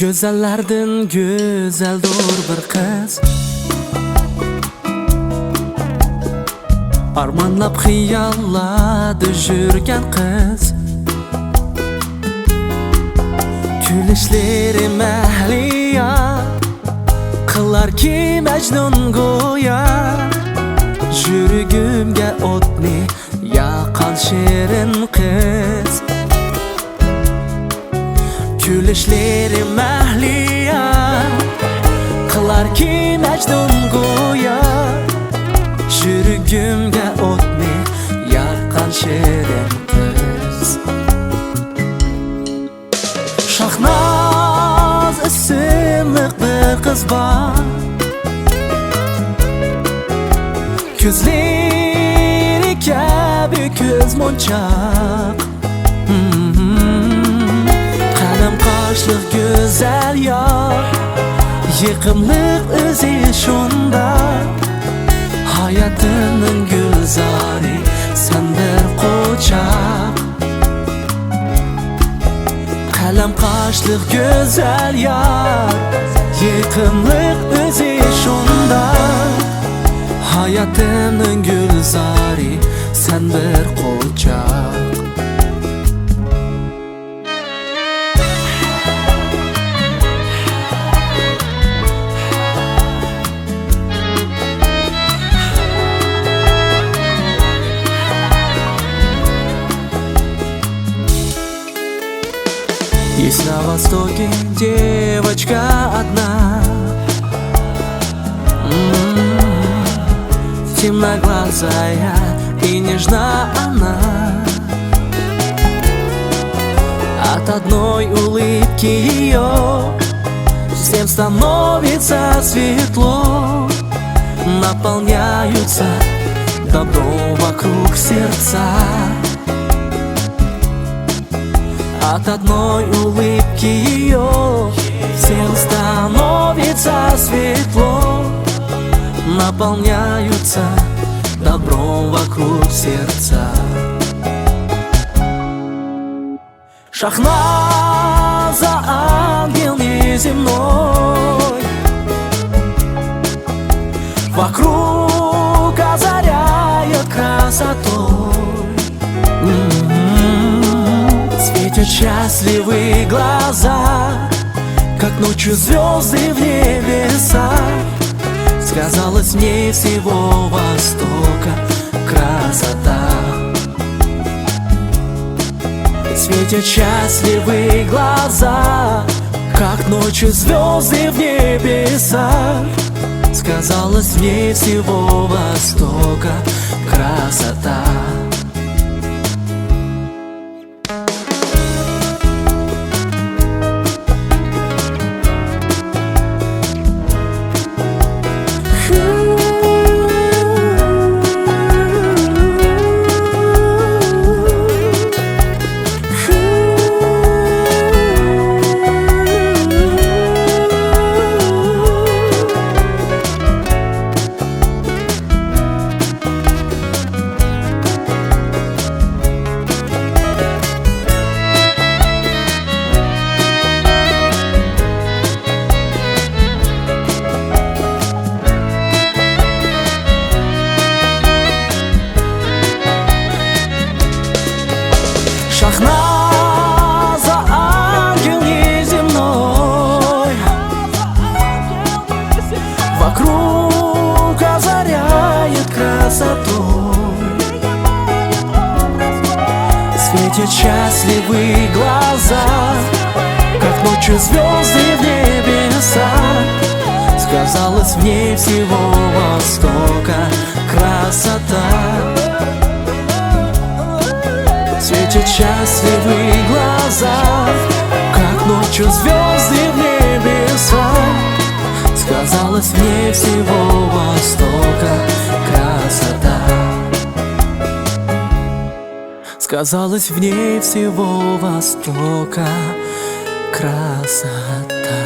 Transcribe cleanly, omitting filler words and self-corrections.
Go'zallardan go'zaldir bir qiz, armonlab xiyollarda yurgan qiz. Kulishlari mahliyo qilarki Majnun go'yo. Yuragimga o'tni yoqqan shirin qiz. Kulishlari mahliyo qilarki Majnun go'yo. Yuragimga o'tni yoqqan shirin qiz. Shahnoz ismli bir qiz bor, ko'zlari kabi ko'zmonchoq, qalin qoshliq go'zal yor, yiqimliq o'zi shunda. Hayotimning gulzori sen bir qo'choq, qalin qoshliq go'zal yor, yiqimliq o'zi shunda. Hayotimning gulzori sen bir qo'choq. Есть на востоке девочка одна, темноглазая и нежна она. От одной улыбки ее всем становится светло, наполняются добром вокруг сердца. От одной улыбки ее всем становится светло, наполняются добром вокруг сердца. Шахназа, ангел неземной, вокруг озаряет красотой. Светят счастливые глаза, как ночью звезды в небесах. Сказалась в ней всего Востока красота. Светят счастливые глаза, как ночью звезды в небесах. Сказалась в ней всего Востока красота. Шахназа, ангел неземной, вокруг озаряет красотой. Светят счастливые глаза, как ночью звезды в небесах. Сказалась в ней всего Востока красота. Светят счастливые глаза, как ночью звезды в небесах. Сказалась в ней всего Востока красота. Сказалась в ней всего Востока красота.